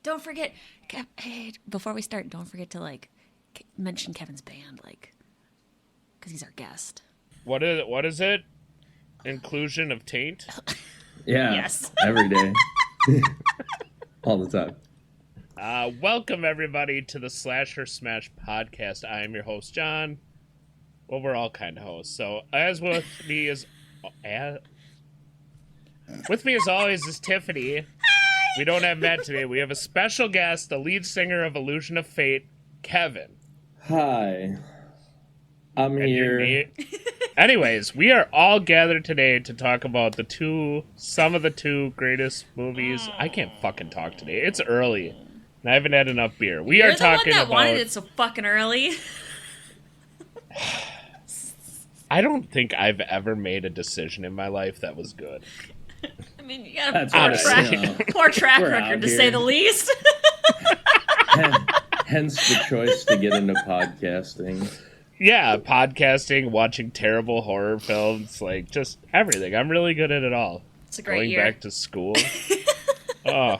don't forget, hey, before we start, don't forget to like mention Kevin's band, like, because he's our guest. What is it? Inclusion of taint? Yeah. Yes. Every day. All the time. Welcome, everybody, to the Slasher Smash podcast. I am your host, John. Well, we're all kind of hosts. So, with me as always is Tiffany. Hi. We don't have Matt today. We have a special guest, the lead singer of Illusion of Fate, Kevin. Hi. I'm here. Anyways, we are all gathered today to talk about some of the two greatest movies. I can't fucking talk today. It's early, and I haven't had enough beer. You're the one that wanted it so fucking early. I don't think I've ever made a decision in my life that was good. I mean, you got a poor track record, to say the least. Hence the choice to get into podcasting. Yeah, podcasting, watching terrible horror films, like just everything. I'm really good at it all. It's a great year. Going back to school. Oh,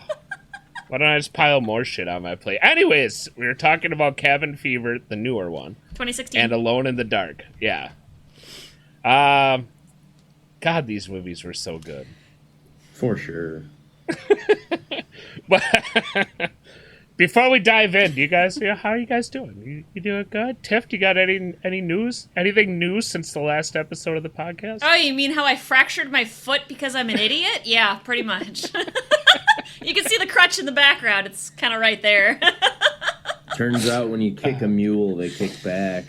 why don't I just pile more shit on my plate? Anyways, we were talking about Cabin Fever, the newer one. 2016. And Alone in the Dark. Yeah. God, these movies were so good. For sure. But before we dive in, how are you guys doing? You doing good? Tiff, you got any news? Anything new since the last episode of the podcast? Oh, you mean how I fractured my foot because I'm an idiot? Yeah, pretty much. You can see the crutch in the background. It's kind of right there. Turns out when you kick a mule, they kick back.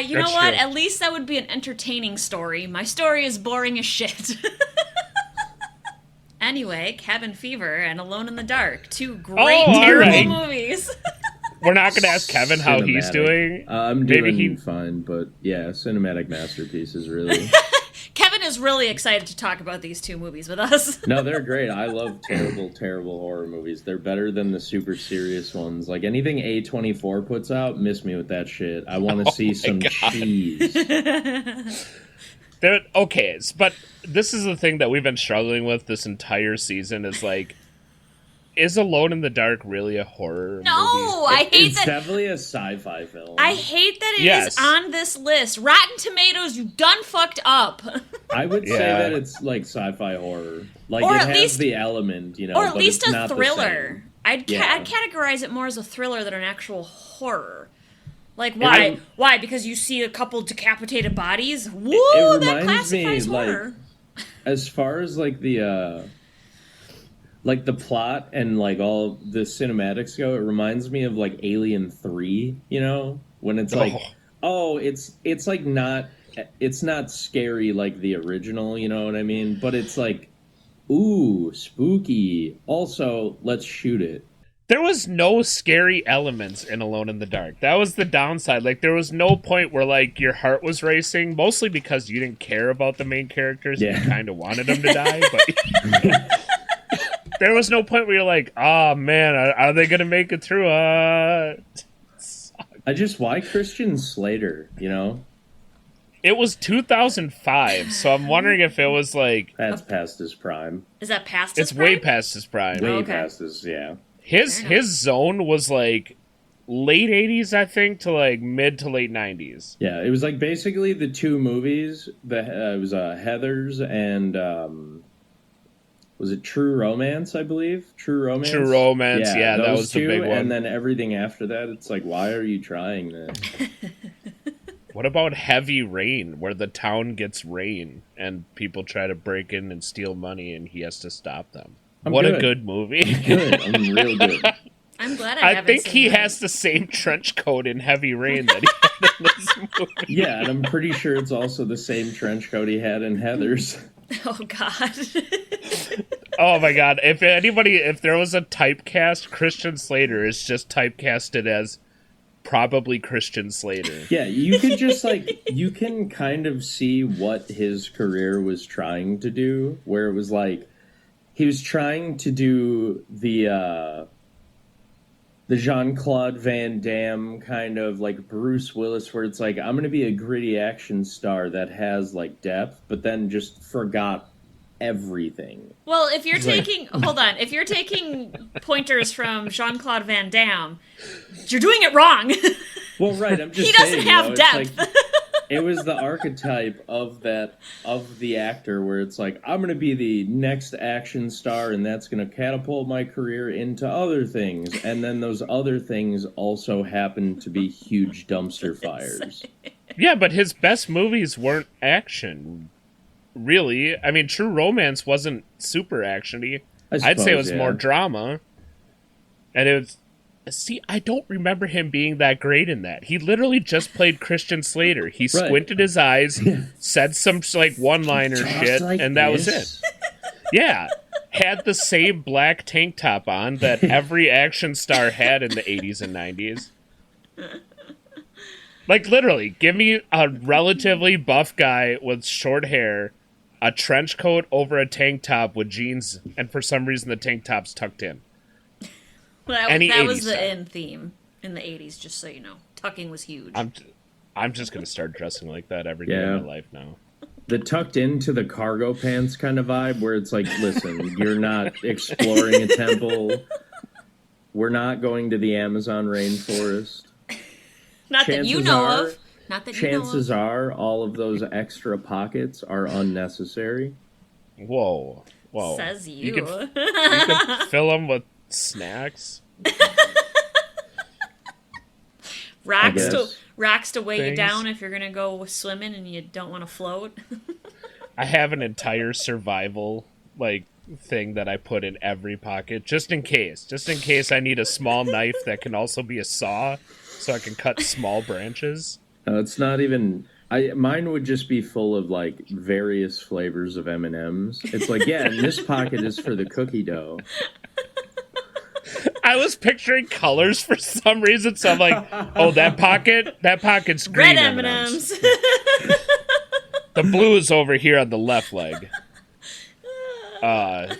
You know what? True. At least that would be an entertaining story. My story is boring as shit. Anyway, Cabin Fever and Alone in the Dark. Two great, terrible movies. We're not going to ask Kevin how he's doing. I'm doing fine, but yeah, cinematic masterpieces, really. Kevin is really excited to talk about these two movies with us. No, they're great. I love terrible, terrible horror movies. They're better than the super serious ones. Like anything A24 puts out, miss me with that shit. I want to see some cheese. Okay, but this is the thing that we've been struggling with this entire season is like, is Alone in the Dark really a horror movie? I hate that. It's definitely a sci-fi film. I hate that it is on this list. Rotten Tomatoes, you done fucked up. I would say that it's like sci-fi horror. Like or it at has least, the element, you know, or at but least it's a not thriller. I'd categorize it more as a thriller than an actual horror. Like, why? Why? Because you see a couple decapitated bodies? Woo, that classifies horror. Like, as far as, like, the plot and, like, all the cinematics go, it reminds me of, like, Alien 3, you know? When it's like, it's like not... It's not scary like the original, you know what I mean? But it's like, ooh, spooky. Also, let's shoot it. There was no scary elements in Alone in the Dark. That was the downside. Like, there was no point where, like, your heart was racing, mostly because you didn't care about the main characters and you kind of wanted them to die. But there was no point where you're like, oh, man, are they going to make it through? Why Christian Slater, you know? It was 2005, so I'm wondering if it was, like... That's past his prime. Is that past his prime? It's way past his prime. Way past his, yeah. His zone was like late 80s, I think, to like mid to late 90s. Yeah, it was like basically the two movies. It was Heathers and was it True Romance, I believe? True Romance? True Romance, yeah, that was two, the big one. And then everything after that, it's like, why are you trying this? What about Heavy Rain, where the town gets rain and people try to break in and steal money and he has to stop them? A good movie. I'm real good. I'm glad I think he has the same trench coat in Heavy Rain that he had in this movie. Yeah, and I'm pretty sure it's also the same trench coat he had in Heathers. Oh, God. Oh, my God. If there was a typecast, Christian Slater is just typecasted as probably Christian Slater. Yeah, you could just, like, you can kind of see what his career was trying to do, where it was like, he was trying to do the Jean-Claude Van Damme kind of like Bruce Willis, where it's like, I'm going to be a gritty action star that has like depth, but then just forgot everything. Well, if you're taking if you're taking pointers from Jean-Claude Van Damme, you're doing it wrong. Well, right, I'm just he doesn't have depth. Like, it was the archetype of the actor where it's like, I'm going to be the next action star and that's going to catapult my career into other things. And then those other things also happen to be huge dumpster fires. Yeah, but his best movies weren't action. Really. I mean, True Romance wasn't super action-y. I'd say it was more drama. And it was... See, I don't remember him being that great in that. He literally just played Christian Slater. He squinted his eyes, said some like one-liner shit, like and that was it. Yeah. Had the same black tank top on that every action star had in the 80s and 90s. Like, literally, give me a relatively buff guy with short hair, a trench coat over a tank top with jeans, and for some reason the tank top's tucked in. Well, that was the end theme in the 80s, just so you know. Tucking was huge. I'm just going to start dressing like that every day of my life now. The tucked into the cargo pants kind of vibe where it's like, listen, you're not exploring a temple. We're not going to the Amazon rainforest. Not that you know of. Chances are all of those extra pockets are unnecessary. Whoa. Says you. You could fill them with snacks. Rocks to weigh you down if you're going to go swimming and you don't want to float. I have an entire survival thing that I put in every pocket just in case I need a small knife that can also be a saw so I can cut small branches. It's not even mine would just be full of various flavors of M&Ms. It's like, yeah, and this pocket is for the cookie dough. I was picturing colors for some reason, so I'm like, oh, that pocket's green red M&Ms. The blue is over here on the left leg.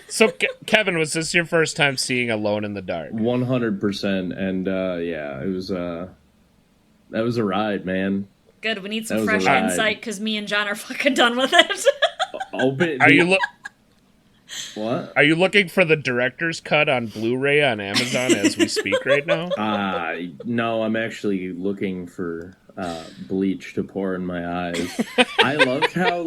So, Kevin, was this your first time seeing Alone in the Dark? 100%, and it was that was a ride, man. Good, we need some fresh insight because me and John are fucking done with it. What? Are you looking for the director's cut on Blu-ray on Amazon as we speak right now? No, I'm actually looking for bleach to pour in my eyes. I loved how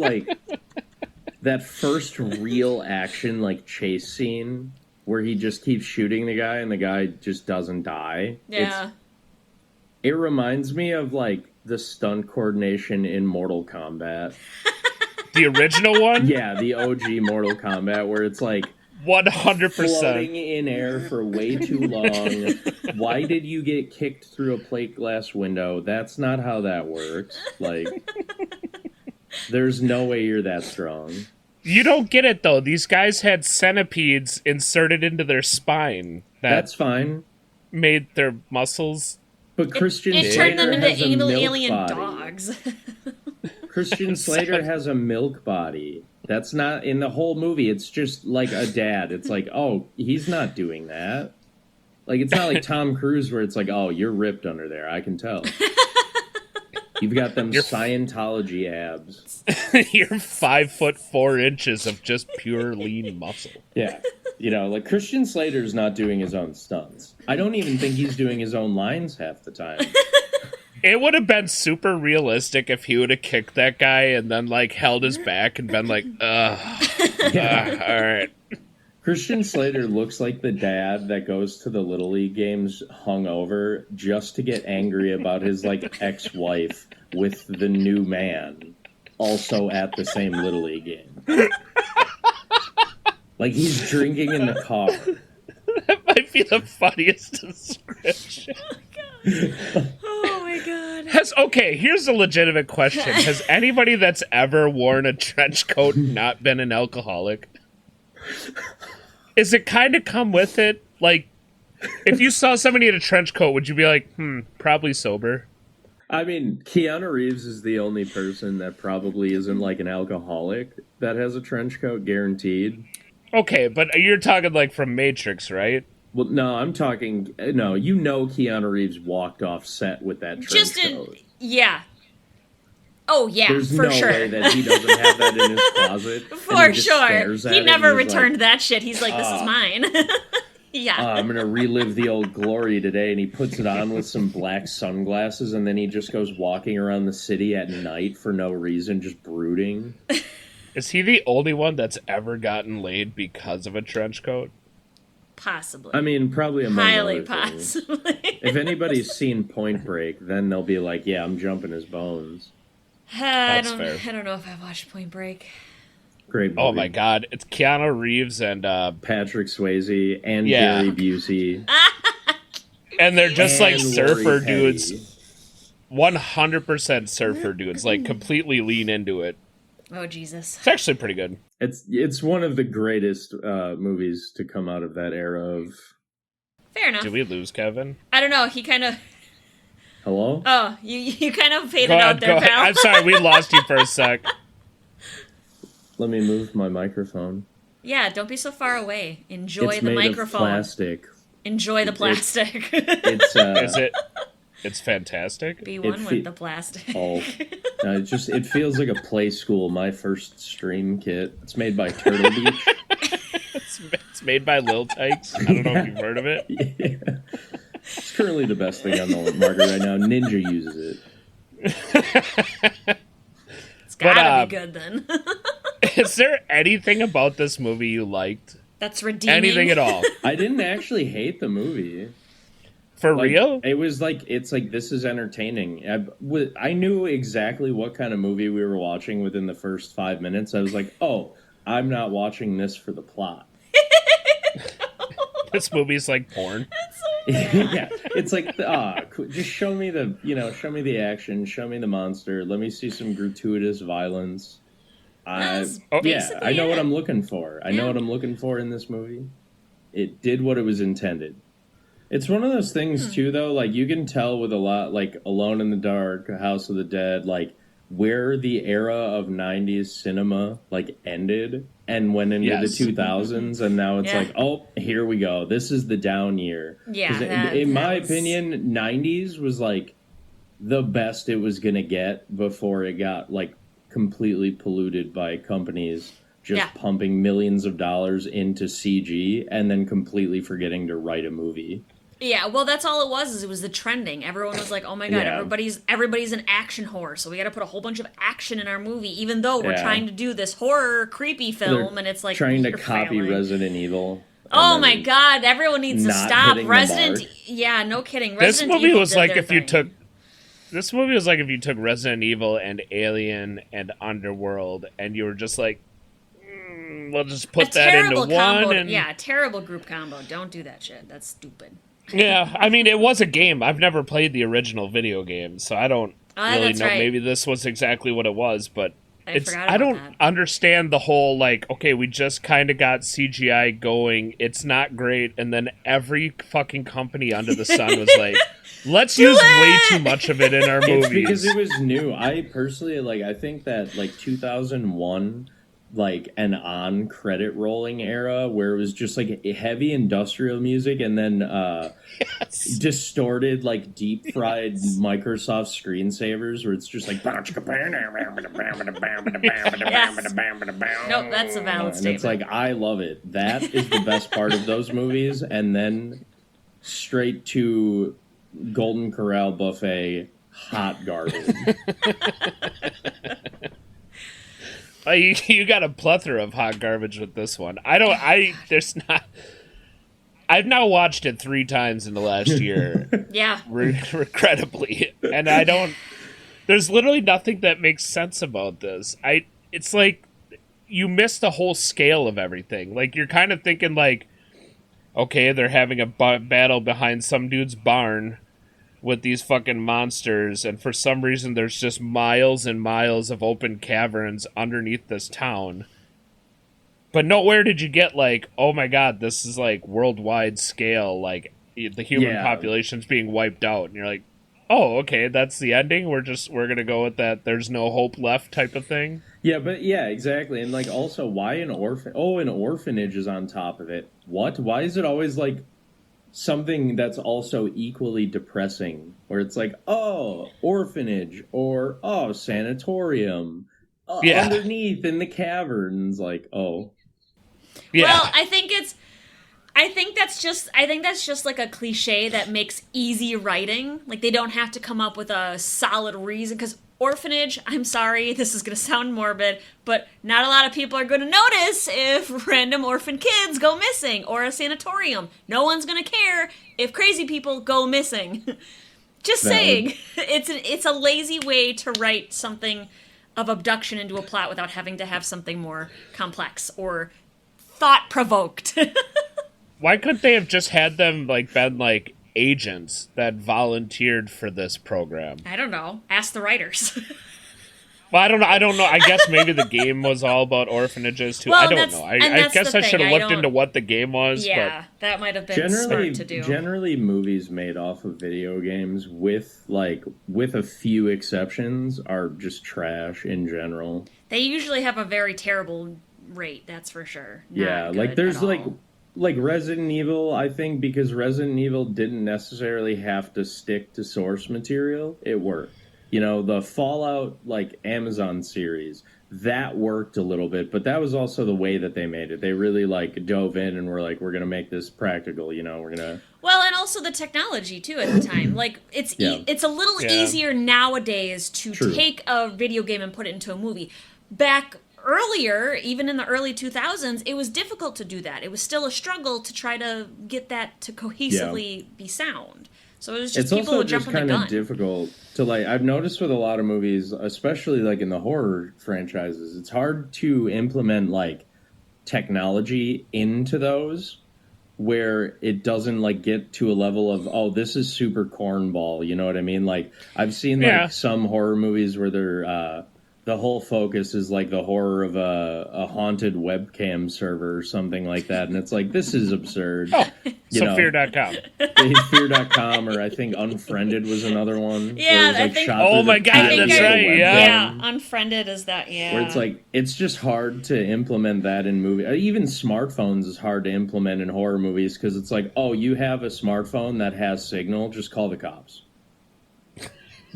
that first real action chase scene where he just keeps shooting the guy and the guy just doesn't die. Yeah. It reminds me of the stunt coordination in Mortal Kombat. The original one? Yeah, the OG Mortal Kombat, where it's 100% floating in air for way too long. Why did you get kicked through a plate glass window? That's not how that works. There's no way you're that strong. You don't get it, though. These guys had centipedes inserted into their spine. That's fine. Made their muscles... But Christian Slater turned them into anal alien dogs. Christian Slater has a milk body. That's not in the whole movie. It's just like a dad. It's oh, he's not doing that. It's not like Tom Cruise where it's oh, you're ripped under there. I can tell. You've got them Scientology abs. You're 5'4" of just pure lean muscle. Yeah. Christian Slater's not doing his own stunts. I don't even think he's doing his own lines half the time. It would have been super realistic if he would have kicked that guy and then held his back and been all right. Christian Slater looks like the dad that goes to the Little League games hungover just to get angry about his ex-wife with the new man also at the same Little League game. He's drinking in the car. That might be the funniest description. Oh my god. Here's a legitimate question. Has anybody that's ever worn a trench coat not been an alcoholic? Is it kind of come with it? If you saw somebody in a trench coat, would you be probably sober? I mean, Keanu Reeves is the only person that probably isn't an alcoholic that has a trench coat, guaranteed. Okay, but you're talking from Matrix, right? Well, no, I'm talking... No, Keanu Reeves walked off set with that trench coat. Yeah. Oh, yeah, There's for no sure. way that he doesn't have that in his closet. For sure. He never returned that shit. He's like, this is mine. Yeah. I'm going to relive the old glory today. And he puts it on with some black sunglasses, and then he just goes walking around the city at night for no reason, just brooding. Is he the only one that's ever gotten laid because of a trench coat? Possibly. I mean, probably among highly other things. possibly. If anybody's seen Point Break, then they'll be like, yeah, I'm jumping his bones. I don't know if I've watched Point Break. Great movie. Oh my god, it's Keanu Reeves and Patrick Swayze and Gary Busey. And they're just like surfer Lori dudes. Petty. 100% surfer dudes, like completely lean into it. Oh Jesus. It's actually pretty good. It's one of the greatest movies to come out of that era of... Fair enough. Did we lose Kevin? I don't know, he kind of... Hello? Oh, you kind of faded out there, pal. I'm sorry, we lost you for a sec. Let me move my microphone. Yeah, don't be so far away. Enjoy It's the made microphone. of plastic. Enjoy the plastic. It's Is it? It's fantastic. Be one with the plastic. Oh, it feels like a play school. My first stream kit. It's made by Turtle Beach. It's made by Lil Tykes. I don't know if you've heard of it. Yeah. It's currently the best thing on the market right now. Ninja uses it. It's gotta be good then. Is there anything about this movie you liked? That's redeeming. Anything at all? I didn't actually hate the movie. For real? It was it's like, this is entertaining. I knew exactly what kind of movie we were watching within the first 5 minutes. I was like, oh, I'm not watching this for the plot. This movie's like porn. Yeah, it's like, just show me the action, show me the monster, let me see some gratuitous violence. I know what I'm looking for. I know what I'm looking for in this movie. It did what it was intended. It's one of those things too, though. Like, you can tell with a lot, like Alone in the Dark, House of the Dead, like where the era of '90s cinema like ended and went into the 2000s, and now it's like, oh, here we go. This is the down year. Yeah, in my opinion, '90s was like the best it was gonna get before it got like completely polluted by companies just pumping millions of dollars into CG and then completely forgetting to write a movie. Yeah, well, that's all it was. Is it was the trending. Everyone was like, "Oh my god, everybody's an action horror, so we got to put a whole bunch of action in our movie." Even though we're trying to do this horror, creepy film, and it's like trying to copy Resident Evil. Oh my god, everyone needs to stop. Yeah, no kidding. This movie was like if you took Resident Evil and Alien and Underworld, and you were just like, we'll just put that into one. And... Yeah, a terrible group combo. Don't do that shit. That's stupid. Yeah, I mean, it was a game. I've never played the original video game, so I don't really know. Right. Maybe this was exactly what it was, but I don't understand the whole, like, okay, we just kind of got CGI going. It's not great. And then every fucking company under the sun was like, let's use way too much of it in our movies. It's because it was new. I personally, I think that, 2001... an on credit rolling era where it was just heavy industrial music and then distorted deep fried Microsoft screensavers where it's just like Nope, that's a valid statement. And it's like, I love it. That is the best part of those movies. And then straight to Golden Corral buffet hot garbage. You got a plethora of hot garbage with this one. I've now watched it 3 times in the last year. Yeah. Regrettably. And there's literally nothing that makes sense about this. It's like you miss the whole scale of everything. Like, you're kind of thinking okay, they're having a battle behind some dude's barn with these fucking monsters, and for some reason there's just miles and miles of open caverns underneath this town. But nowhere did you get oh my god, this is worldwide scale, the human population's being wiped out, and you're like, oh, okay, that's the ending? We're gonna go with that there's no hope left type of thing? Yeah, but yeah, exactly. And also, why an orphan? Oh, an orphanage is on top of it. What? Why is it always something that's also equally depressing, where it's like, oh, orphanage, or oh, sanatorium, underneath in the caverns, like, oh. Yeah. Well, I think that's just like a cliche that makes easy writing. Like, they don't have to come up with a solid reason, because orphanage, I'm sorry, this is going to sound morbid, but not a lot of people are going to notice if random orphan kids go missing, or a sanatorium. No one's going to care if crazy people go missing. Just saying, it's a lazy way to write something of abduction into a plot without having to have something more complex or thought-provoked. Why couldn't they have just had them been agents that volunteered for this program? I don't know. Ask the writers. Well, I don't know. I guess maybe the game was all about orphanages too. Well, I don't know. I guess I should have looked into what the game was. Yeah, but that might have been smart to do. Generally, movies made off of video games, with a few exceptions, are just trash in general. They usually have a very terrible rate. That's for sure. There's like Resident Evil, I think, because Resident Evil didn't necessarily have to stick to source material, it worked. The Fallout, Amazon series, that worked a little bit, but that was also the way that they made it. They really, dove in and were like, we're going to make this practical, we're going to... Well, and also the technology, too, at the time. It's a little easier nowadays to take a video game and put it into a movie. Back earlier, even in the early 2000s, it was difficult to do that. It was still a struggle to try to get that to cohesively be sound. So it was just people would jump on the gun. It's also just kind of difficult to, I've noticed with a lot of movies, especially, in the horror franchises, it's hard to implement, technology into those where it doesn't, get to a level of, oh, this is super cornball, you know what I mean? I've seen, some horror movies where they're, the whole focus is the horror of a haunted webcam server or something like that, and it's this is absurd. Oh, Fear.com. Fear.com, or I think Unfriended was another one. Yeah, I think. Oh my god, that's right. Yeah, Unfriended is that. Yeah, where it's it's just hard to implement that in movies. Even smartphones is hard to implement in horror movies, because it's oh, you have a smartphone that has signal, just call the cops.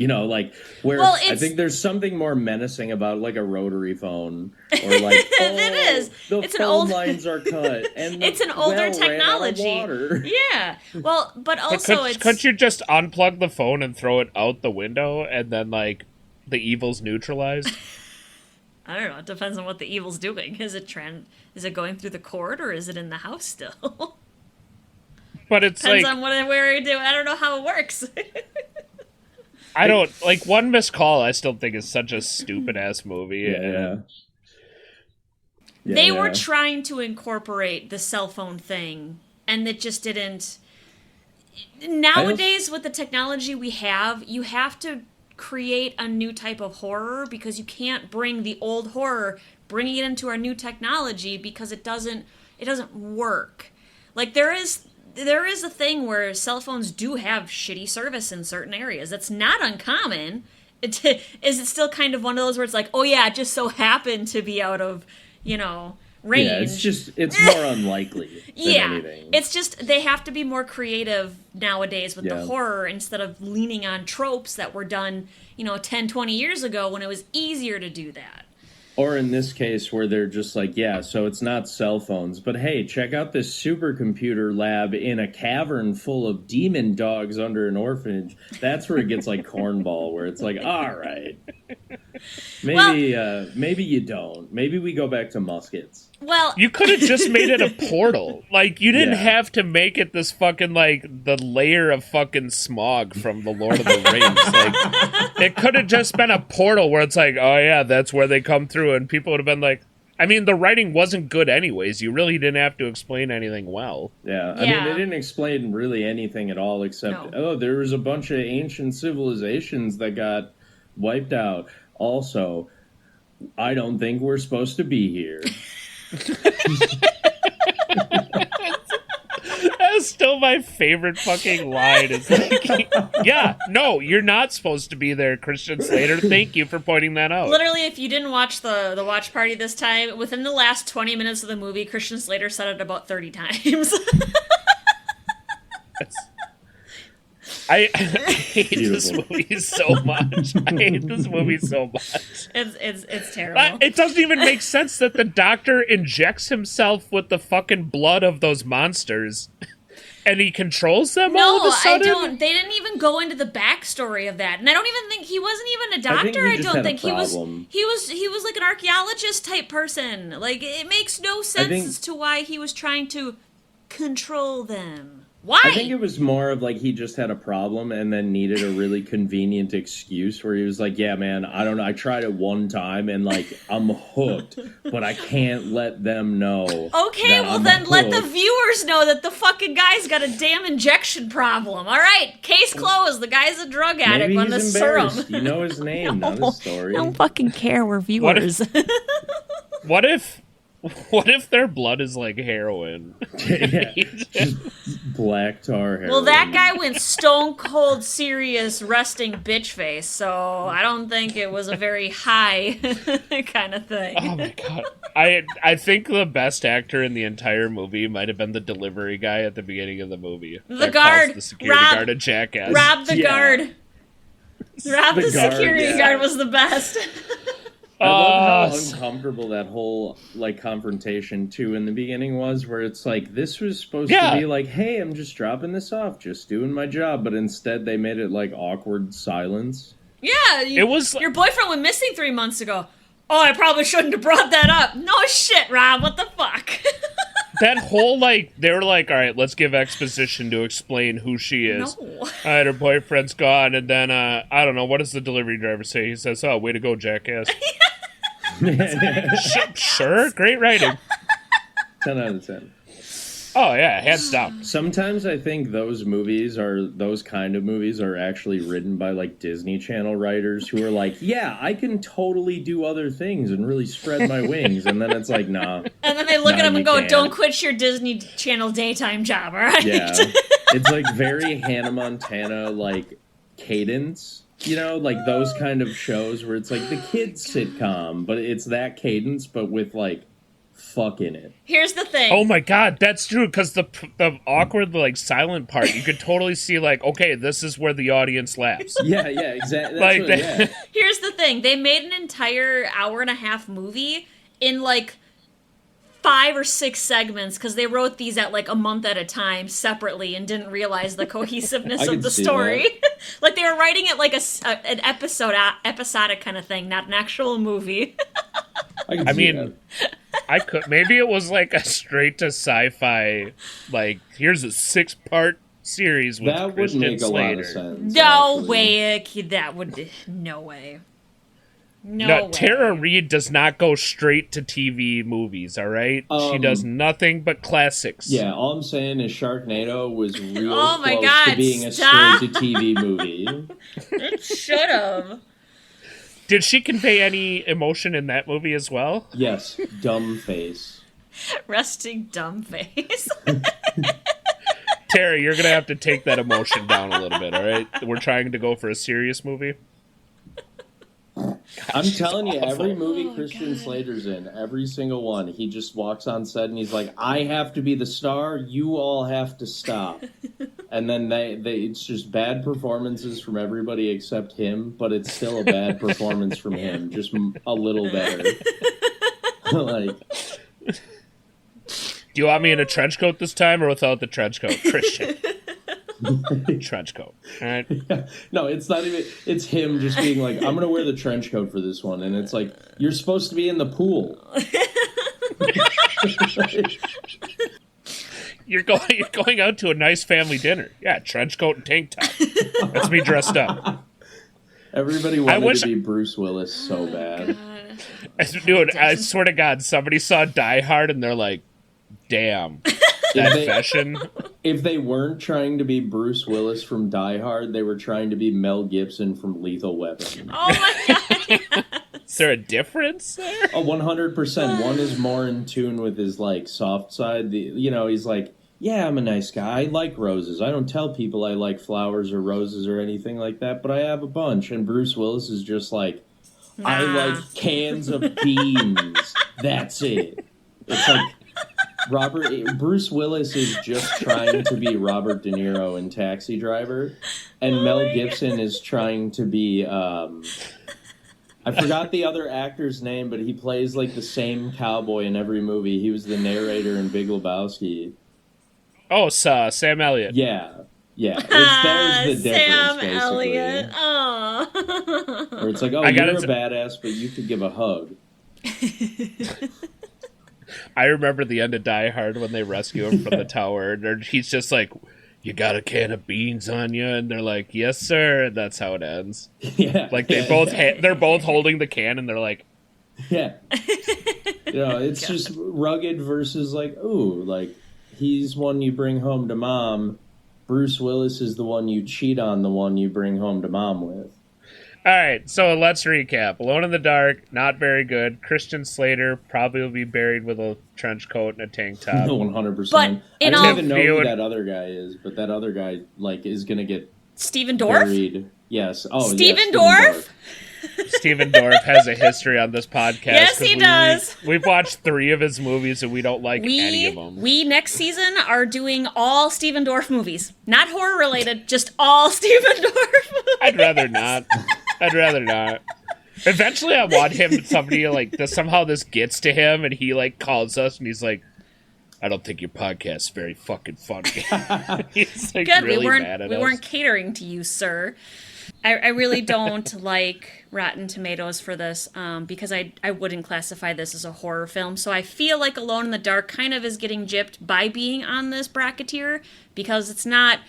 I think there's something more menacing about a rotary phone, or it is. The phone lines are cut, and it's an older technology. Yeah, well, but also couldn't you just unplug the phone and throw it out the window, and then the evil's neutralized? I don't know. It depends on what the evil's doing. Is it going through the cord, or is it in the house still? But it depends on where you do. I don't know how it works. I don't One Missed Call. I still think is such a stupid ass movie. They were trying to incorporate the cell phone thing, and it just didn't. Nowadays, with the technology we have, you have to create a new type of horror, because you can't bring the old horror, bringing it into our new technology, because it doesn't work. There is a thing where cell phones do have shitty service in certain areas. That's not uncommon. Is it still kind of one of those where it's oh yeah, it just so happened to be out of, range? Yeah, it's more unlikely than anything. It's just they have to be more creative nowadays with the horror, instead of leaning on tropes that were done, 10, 20 years ago, when it was easier to do that. Or in this case, where they're just so it's not cell phones, but hey, check out this supercomputer lab in a cavern full of demon dogs under an orphanage. That's where it gets cornball, where it's all right. Maybe you don't. Maybe we go back to muskets. Well, you could have just made it a portal. You didn't have to make it this fucking the layer of fucking smog from the Lord of the Rings. It could have just been a portal where it's oh yeah, that's where they come through, and people would have been I mean, the writing wasn't good anyways. You really didn't have to explain anything well. Yeah, I mean, they didn't explain really anything at all, except there was a bunch of ancient civilizations that got wiped out. Also, I don't think we're supposed to be here. That's still my favorite fucking line. Is yeah, no, you're not supposed to be there, Christian Slater. Thank you for pointing that out. Literally, if you didn't watch the watch party this time, within the last 20 minutes of the movie, Christian Slater said it about 30 times. I hate this movie so much. I hate this movie so much. It's terrible. It doesn't even make sense that the doctor injects himself with the fucking blood of those monsters and he controls them all of a sudden? No, I don't. They didn't even go into the backstory of that. And I don't even think he wasn't even a doctor. I don't think he was like an archaeologist type person. Like, it makes no sense as to why he was trying to control them. Why? I think it was more of like he just had a problem and then needed a really convenient excuse where he was like, yeah, man, I don't know. I tried it one time and like I'm hooked, but I can't let them know. Okay, well then let the viewers know that the fucking guy's got a damn injection problem. All right, case closed. The guy's a drug addict on the serum. You know his name, not his story. I don't fucking care. We're viewers. What if their blood is like heroin? Yeah, just black tar heroin. Well, that guy went stone cold serious resting bitch face, so I don't think it was a very high kind of thing. Oh my god. I think the best actor in the entire movie might have been the delivery guy at the beginning of the movie. The guard. The security guard a jackass. Rob the guard. Rob the security guard was the best. I love how uncomfortable that whole like confrontation too in the beginning was, where it's like this was supposed to be like, hey, I'm just dropping this off, just doing my job, but instead they made it like awkward silence. Yeah, it was. Your boyfriend went missing 3 months ago. Oh, I probably shouldn't have brought that up. No shit, Rob. What the fuck? That whole, like, they were like, all right, let's give exposition to explain who she is. No. All right, her boyfriend's gone, and then, I don't know, what does the delivery driver say? He says, oh, way to go, jackass. Sure, great writing. 10 out of 10. Oh, yeah, hands down. Sometimes I think those kind of movies are actually written by, like, Disney Channel writers who are like, yeah, I can totally do other things and really spread my wings. And then it's like, nah. And then they look at him and go, don't quit your Disney Channel daytime job, all right? Yeah. It's, like, very Hannah Montana, like, cadence. You know, like those kind of shows where it's like the kids sitcom, but it's that cadence, but with, like, fuck in it. Here's the thing. Oh my god, that's true, because the awkward, like, silent part, you could totally see, like, okay, this is where the audience laughs. Yeah, exactly. Like Here's the thing. They made an entire hour-and-a-half movie in, like, 5 or 6 segments, because they wrote these at, like, a month at a time separately and didn't realize the cohesiveness of the story. Like, they were writing it like an episodic kind of thing, not an actual movie. I mean, I could, maybe it was like a straight to sci-fi, like, here's a 6-part series with that Christian would make Slater. A lot of sense. No way. No way. No way. Tara Reid does not go straight to TV movies, all right? She does nothing but classics. Yeah, all I'm saying is Sharknado was real close to being a straight-to-TV movie. It should have. Did she convey any emotion in that movie as well? Yes, dumb face. Resting dumb face. Tara, you're going to have to take that emotion down a little bit, all right? We're trying to go for a serious movie. I'm telling you, every movie Christian Slater's in, every single one, he just walks on set and he's like, I have to be the star, you all have to stop. And then it's just bad performances from everybody except him, but it's still a bad performance from him, just a little better. Like, do you want me in a trench coat this time or without the trench coat? Christian. Trench coat. All right. Yeah. No, it's not even. It's him just being like, I'm going to wear the trench coat for this one. And it's like, you're supposed to be in the pool. You're going out to a nice family dinner. Yeah, trench coat and tank top. That's me dressed up. Everybody wanted to be Bruce Willis so bad. Dude, I swear to God, somebody saw Die Hard and they're like, damn. That fashion. If they weren't trying to be Bruce Willis from Die Hard, they were trying to be Mel Gibson from Lethal Weapon. Oh my god! Is there a difference there? 100%. One is more in tune with his like soft side. He's like, yeah, I'm a nice guy. I like roses. I don't tell people I like flowers or roses or anything like that, but I have a bunch. And Bruce Willis is just like, I like cans of beans. That's it. It's like, Bruce Willis is just trying to be Robert De Niro in Taxi Driver, and Mel Gibson is trying to be I forgot the other actor's name, but he plays like the same cowboy in every movie. He was the narrator in Big Lebowski. Oh, Sam Elliott. Yeah. There's the difference, Sam basically. Elliott. Oh. Where it's like, you're a badass, but you could give a hug. I remember the end of Die Hard when they rescue him from the tower, and he's just like, "You got a can of beans on you?" And they're like, "Yes, sir." And that's how it ends. Yeah, like they're both holding the can, and they're like, "Yeah." It's just rugged versus like, ooh, like he's one you bring home to mom. Bruce Willis is the one you cheat on, the one you bring home to mom with. All right, so let's recap. Alone in the Dark, not very good. Christian Slater probably will be buried with a trench coat and a tank top. 100%. But I don't even know who that other guy is, but that other guy is going to get Steven Dorff? buried. Yes. Oh, Steven Dorff? Steven Dorff has a history on this podcast. Yes, he does. We've watched 3 of his movies, and we don't like any of them. We, next season, are doing all Steven Dorff movies. Not horror-related, just all Steven Dorff movies. I'd rather not. Eventually, I want him, somebody, like, somehow this gets to him, and he, like, calls us, and he's like, "I don't think your podcast's very fucking funny." He's, like, good. really mad at us. We weren't catering to you, sir. I really don't like Rotten Tomatoes for this because I wouldn't classify this as a horror film. So I feel like Alone in the Dark kind of is getting gypped by being on this bracketeer because it's not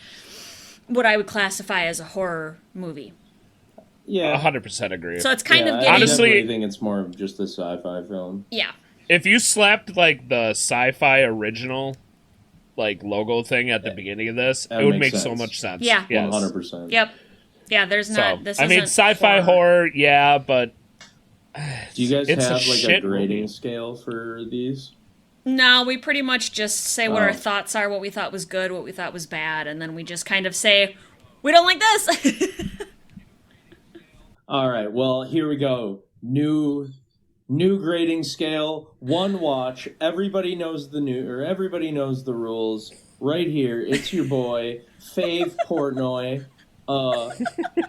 what I would classify as a horror movie. Yeah, 100% agree. So it's kind of getting... Honestly, I think it's more of just a sci-fi film. Yeah. If you slapped, like, the sci-fi original, like, logo thing at the beginning of this, it would make so much sense. Yeah. Yes. 100%. Yep. Yeah, there's not... This isn't sci-fi horror, yeah, but... Do you guys have, like, a grading movie. Scale for these? No, we pretty much just say what our thoughts are, what we thought was good, what we thought was bad, and then we just kind of say, we don't like this! All right, well, here we go. New grading scale, 1 watch. Everybody knows everybody knows the rules. Right here, it's your boy, Fave Portnoy.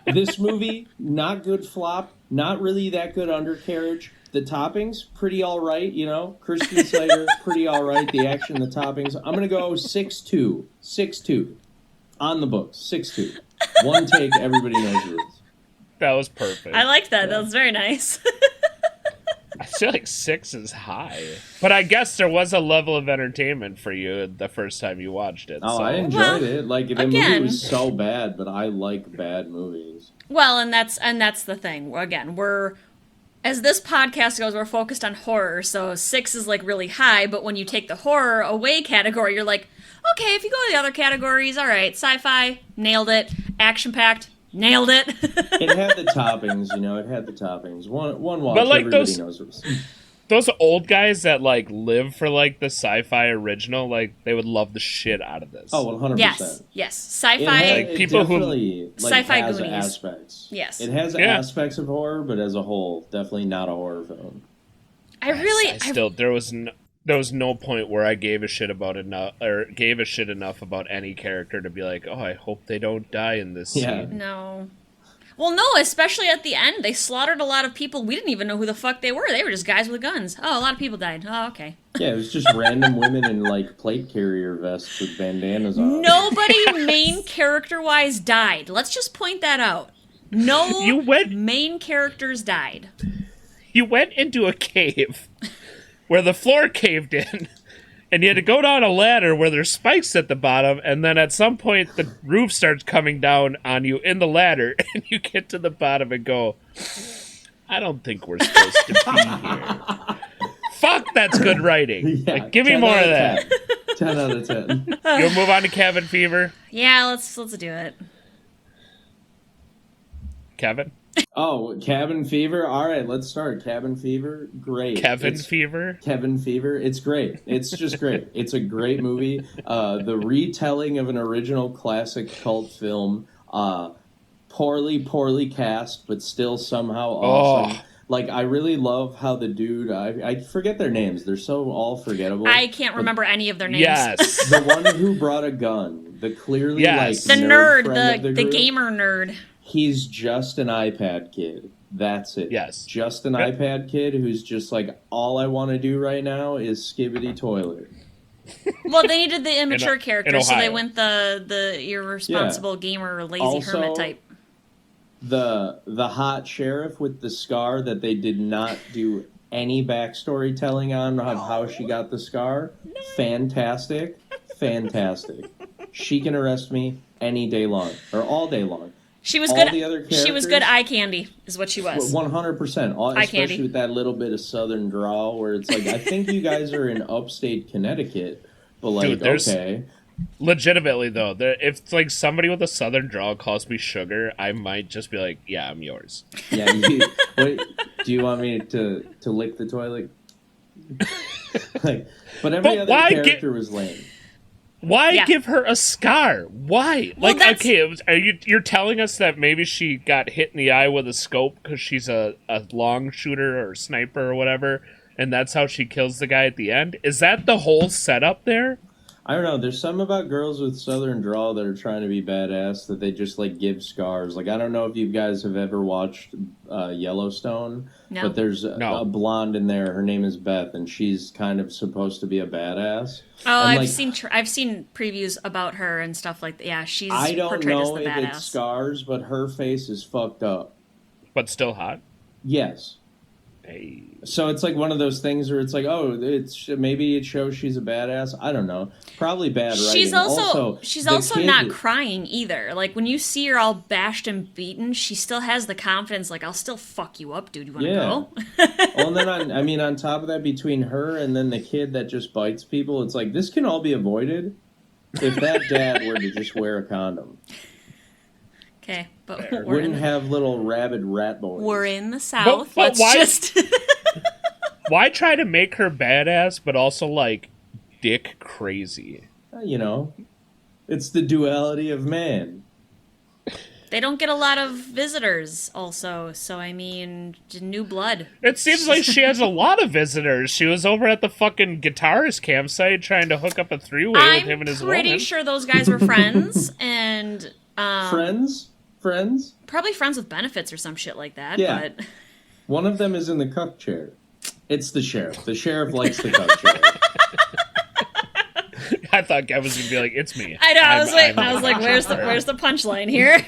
This movie, not good flop, not really that good undercarriage. The toppings, pretty all right, Christian Slater, pretty all right. The action, the toppings. I'm going to go 6-2. 6-2. On the books, 6-2. 1 take, everybody knows the rules. That was perfect. I liked that. Yeah. That was very nice. I feel like 6 is high. But I guess there was a level of entertainment for you the first time you watched it. Oh, so. I enjoyed it. Like, the movie was so bad, but I like bad movies. Well, and that's the thing. Again, as this podcast goes, we're focused on horror, so 6 is, like, really high, but when you take the horror away category, you're like, okay, if you go to the other categories, all right, sci-fi, nailed it, action-packed, nailed it. It had the toppings, It had the toppings. One watch, but like everybody knows. Those old guys that like live for like the sci-fi original, like they would love the shit out of this. Oh, 100%. Yes. Sci-fi. Like people who sci-fi has Goonies. Aspects. Yes. It has aspects of horror, but as a whole, definitely not a horror film. There was no point where I gave a shit enough about any character to be like, oh, I hope they don't die in this scene. No. Well, no, especially at the end. They slaughtered a lot of people. We didn't even know who the fuck they were. They were just guys with guns. Oh, a lot of people died. Oh, okay. Yeah, it was just random women in, like, plate carrier vests with bandanas on. Nobody main character-wise died. Let's just point that out. No main characters died. You went into a cave where the floor caved in, and you had to go down a ladder where there's spikes at the bottom, and then at some point the roof starts coming down on you in the ladder, and you get to the bottom and go, I don't think we're supposed to be here. Fuck, that's good writing. Yeah, like, give me more of that. 10 out of 10. You'll move on to Cabin Fever? Yeah, let's do it. Kevin? Oh, Cabin Fever? All right, let's start. Cabin Fever, great. Cabin Fever? It's great. It's just great. It's a great movie. The retelling of an original classic cult film. Poorly cast, but still somehow awesome. Like, I really love how the dude, I forget their names. They're so all forgettable. I can't remember any of their names. Yes. The one who brought a gun, the clearly, Yes. like, The nerd, the gamer nerd. He's just an iPad kid. That's it. Yes. Just an iPad kid who's just like, all I want to do right now is skibbity toilet. Well, they needed the immature character, so they Ohio. went the irresponsible gamer, lazy hermit type. The hot sheriff with the scar that they did not do any backstory telling on of how she got the scar. Fantastic. She can arrest me any day long, or all day long. She was all good. The other she was good eye candy, is what she was. 100%. Especially with that little bit of southern drawl, where it's like, I think you guys are in upstate Connecticut, but like, Dude, okay. Legitimately though, if like somebody with a southern drawl calls me sugar, I might just be like, "Yeah, I'm yours." Yeah. Wait, do you want me to lick the toilet? Like, but every other character was lame. Why give her a scar? Why? Well, like, okay, you're telling us that maybe she got hit in the eye with a scope because she's a long shooter or sniper or whatever, and that's how she kills the guy at the end? Is that the whole setup there? I don't know. There's something about girls with southern drawl that are trying to be badass that they just like give scars. Like, I don't know if you guys have ever watched Yellowstone, but there's a blonde in there. Her name is Beth, and she's kind of supposed to be a badass. Oh, and I've seen previews about her and stuff like that. Yeah, she's portrayed as the badass. I don't know if it's scars, but her face is fucked up. But still hot? Yes. Hey. So it's like one of those things where it's like, oh, maybe it shows she's a badass. I don't know. Probably bad writing. She's also not crying either. Like, when you see her all bashed and beaten, she still has the confidence. Like, I'll still fuck you up, dude. You want to go? Well, and then on top of that, between her and then the kid that just bites people, it's like, this can all be avoided if that dad were to just wear a condom. Okay, but wouldn't have little rabid rat boys. We're in the South. But why, why try to make her badass, but also like dick crazy? You know, it's the duality of man. They don't get a lot of visitors, also. So I mean, new blood. It seems like she has a lot of visitors. She was over at the fucking guitarist campsite trying to hook up a three-way with him and his woman. I'm pretty sure those guys were friends and. Friends? Probably friends with benefits or some shit like that. Yeah. But one of them is in the cuck chair. It's the sheriff. The sheriff likes the cuck chair. I thought Gavin was gonna be like, "It's me." I know. I was like, "Where's the punchline here?"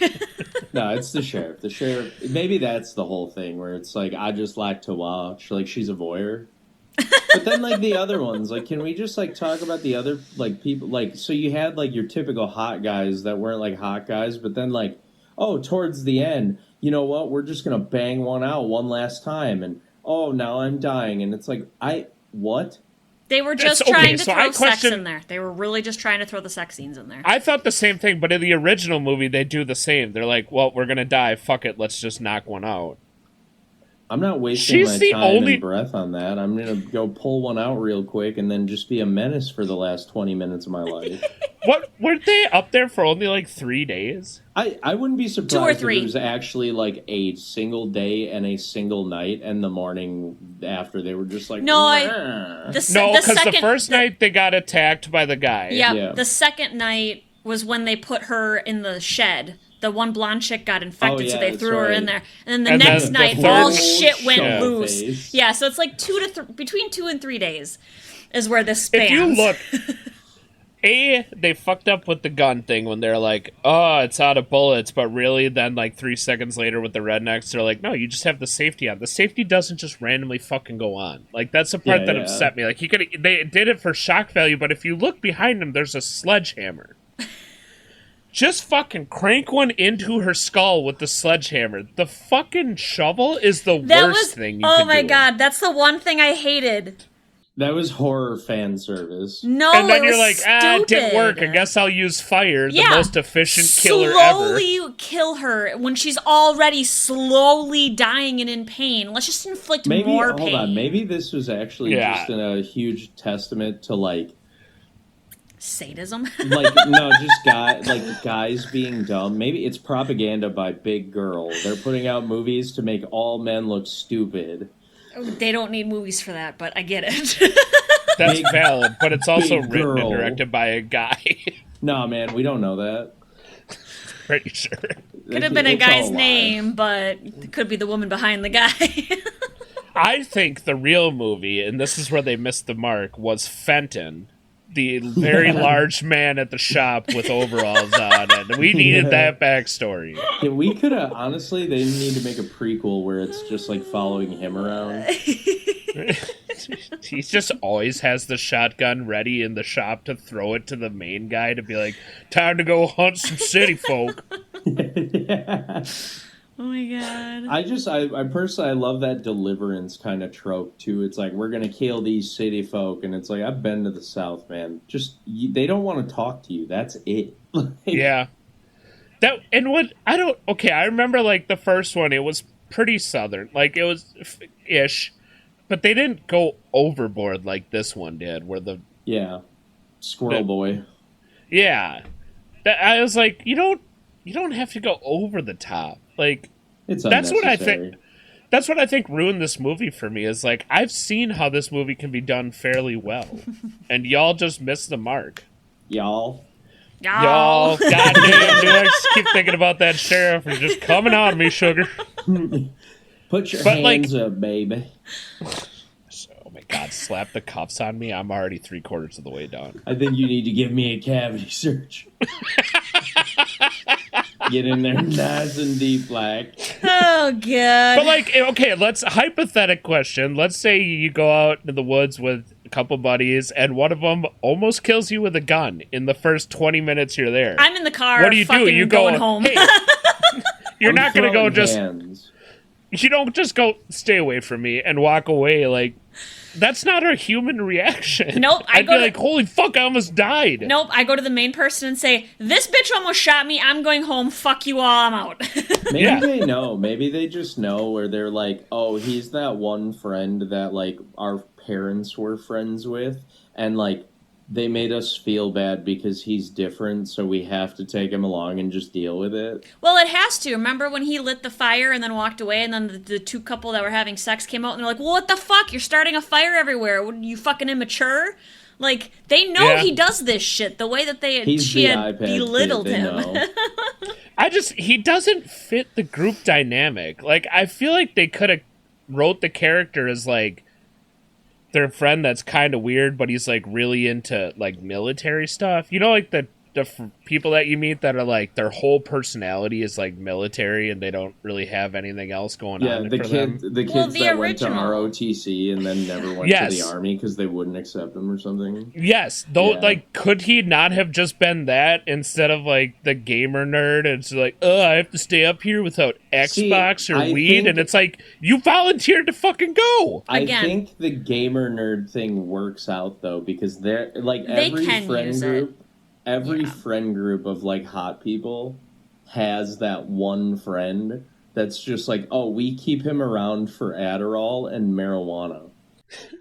No, it's the sheriff. The sheriff. Maybe that's the whole thing where it's like, I just like to watch. Like, she's a voyeur. But then, like, the other ones, like, can we just, like, talk about the other, like, people, like, so you had, like, your typical hot guys that weren't, like, hot guys, but then, like, oh, towards the end, you know what, we're just gonna bang one out one last time, and, oh, now I'm dying, and it's like, what? They were just trying to throw sex in there. They were really just trying to throw the sex scenes in there. I thought the same thing, but in the original movie, they do the same. They're like, well, we're gonna die, fuck it, let's just knock one out. I'm not wasting my time and breath on that. I'm going to go pull one out real quick and then just be a menace for the last 20 minutes of my life. What? Weren't they up there for only like 3 days? I wouldn't be surprised 2 or 3. if it was actually like a single day and a single night, and the morning after they were just like, because the first night they got attacked by the guy. Yeah, the second night was when they put her in the shed. The one blonde chick got infected, so they threw her in there. And then the next night, all shit went loose. Face. Yeah, so it's like between 2 and 3 days is where this spans. If you look, they fucked up with the gun thing when they're like, oh, it's out of bullets, but really then like 3 seconds later with the rednecks, they're like, no, you just have the safety on. The safety doesn't just randomly fucking go on. Like, that's the part that upset me. Like, they did it for shock value, but if you look behind them, there's a sledgehammer. Just fucking crank one into her skull with the sledgehammer. The fucking shovel is the worst thing you could do. Oh my god, that's the one thing I hated. That was horror fan service. No, and then you're like, it didn't work. I guess I'll use fire, the most efficient killer ever. Slowly kill her when she's already slowly dying and in pain. Let's just inflict more pain. Hold on, maybe this was actually just a huge testament to, like, Sadism? Just guys being dumb. Maybe it's propaganda by big girl. They're putting out movies to make all men look stupid. They don't need movies for that, but I get it. That's valid, but it's also written and directed by a guy. Nah, man, we don't know that. Pretty sure. Could have been a guy's name, but it could be the woman behind the guy. I think the real movie, and this is where they missed the mark, was Fenton, the very large man at the shop with overalls on, and we needed that backstory. Yeah, we could have, honestly, they need to make a prequel where it's just like following him around. He just always has the shotgun ready in the shop to throw it to the main guy to be like, time to go hunt some city folk. Yeah. Oh my god. I personally, I love that Deliverance kind of trope too. It's like, we're going to kill these city folk. And it's like, I've been to the South, man. They don't want to talk to you. That's it. Yeah. I remember like the first one, it was pretty Southern. Like it was ish, but they didn't go overboard like this one did yeah. Squirrel Boy. Yeah. I was like, you don't have to go over the top. Like, it's that's what I think. That's what I think ruined this movie for me. Is like, I've seen how this movie can be done fairly well, and y'all just missed the mark. Y'all. Goddamn, dude! I just keep thinking about that sheriff and just coming on to me, sugar. Put your hands up, baby. Oh my god! Slap the cuffs on me. I'm already 3/4 of the way done. I think you need to give me a cavity search. Get in there nice and deep, like. Oh, God. But, like, okay, hypothetical question. Let's say you go out in the woods with a couple buddies, and one of them almost kills you with a gun in the first 20 minutes you're there. I'm in the car. What do you do? You going go home. Hey, you're not going to go just. Hands. You don't just go, stay away from me, and walk away. Like, that's not a human reaction. Nope. I'd be like, holy fuck, I almost died. Nope. I go to the main person and say, this bitch almost shot me. I'm going home. Fuck you all. I'm out. Maybe they know. Maybe they just know, where they're like, oh, he's that one friend that, like, our parents were friends with. And, like, they made us feel bad because he's different, so we have to take him along and just deal with it. Well, it has to. Remember when he lit the fire and then walked away, and then the two couple that were having sex came out, and they're like, well, what the fuck? You're starting a fire everywhere. What, you fucking immature? Like, they know he does this shit. The way that she had belittled him. He doesn't fit the group dynamic. Like, I feel like they could have wrote the character as, like, their friend that's kind of weird, but he's like really into like military stuff. You know, like the people that you meet that are like their whole personality is like military, and they don't really have anything else going on. The kids that went to ROTC and then never went to the army because they wouldn't accept them or something. Yes, though, like, could he not have just been that instead of like the gamer nerd? And it's like, I have to stay up here without Xbox or weed, and it's like, you volunteered to fucking go. I think the gamer nerd thing works out though, because they're like every friend group of like hot people has that one friend that's just like, oh, we keep him around for Adderall and marijuana.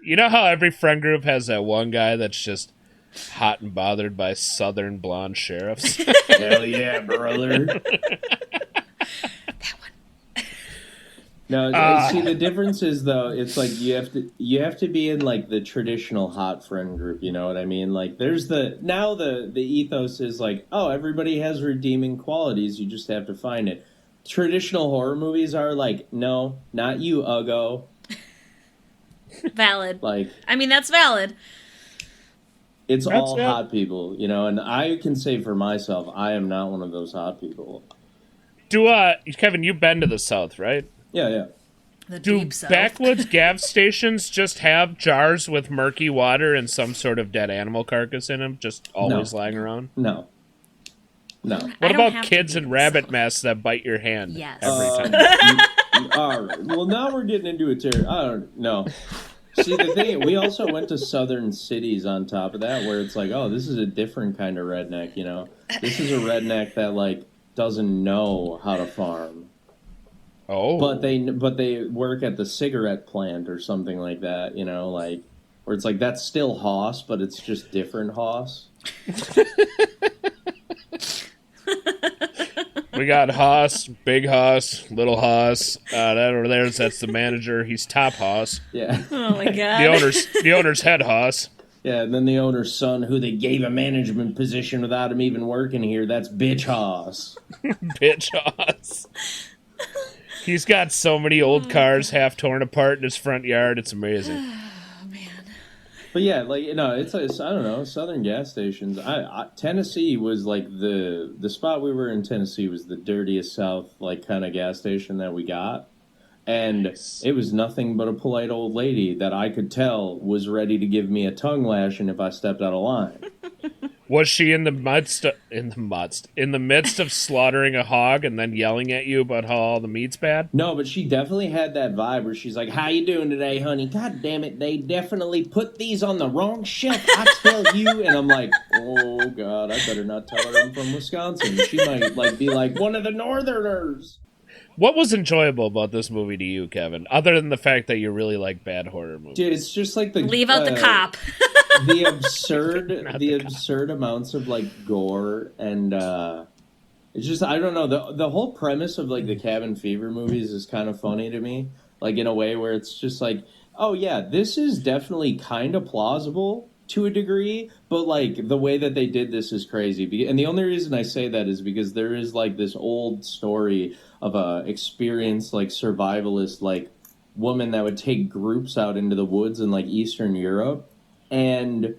You know how every friend group has that one guy that's just hot and bothered by southern blonde sheriffs? Hell yeah, brother. No, see, the difference is, though, it's like you have to be in like the traditional hot friend group, you know what I mean? Like, there's the ethos is like, oh, everybody has redeeming qualities, you just have to find it. Traditional horror movies are like, no, not you, Uggo. Valid. Like, I mean, that's valid. That's all hot people, you know, and I can say for myself, I am not one of those hot people. Kevin, you've been to the South, right? Yeah. Do backwoods gas stations just have jars with murky water and some sort of dead animal carcass in them, just always lying around? No. What about kids in rabbit masks that bite your hand? Yes. Every time. All right. Well, now we're getting into a I don't know. See, the thing, we also went to southern cities on top of that, where it's like, oh, this is a different kind of redneck, you know? This is a redneck that, like, doesn't know how to farm. Oh. But they work at the cigarette plant or something like that, you know, like, where it's like, that's still hoss, but it's just different hoss. We got Haas, Big Haas, Little Haas. That over there, that's the manager. He's Top Haas. Yeah. Oh my god. The owner's head Haas. Yeah, and then the owner's son, who they gave a management position without him even working here, that's Bitch Haas. Bitch Haas. He's got so many old cars half torn apart in his front yard. It's amazing. Oh man. But yeah, like, you know, it's I don't know, southern gas stations. Tennessee was like the spot we were in. Tennessee was the dirtiest South like kind of gas station that we got, and it was nothing but a polite old lady that I could tell was ready to give me a tongue lashing if I stepped out of line. Was she in the midst of slaughtering a hog and then yelling at you about how all the meat's bad? No, but she definitely had that vibe where she's like, "How you doing today, honey? God damn it, they definitely put these on the wrong shelf, I tell you." And I'm like, "Oh God, I better not tell her I'm from Wisconsin. She might like be like one of the Northerners." What was enjoyable about this movie to you, Kevin? Other than the fact that you really like bad horror movies. Dude, it's just like the leave out the cop. the absurd amounts of like gore and it's just, I don't know, the whole premise of like the cabin fever movies is kind of funny to me, like in a way where it's just like, oh yeah, this is definitely kind of plausible to a degree, but like the way that they did this is crazy. And the only reason I say that is because there is like this old story of a experienced like survivalist like woman that would take groups out into the woods in like Eastern Europe, and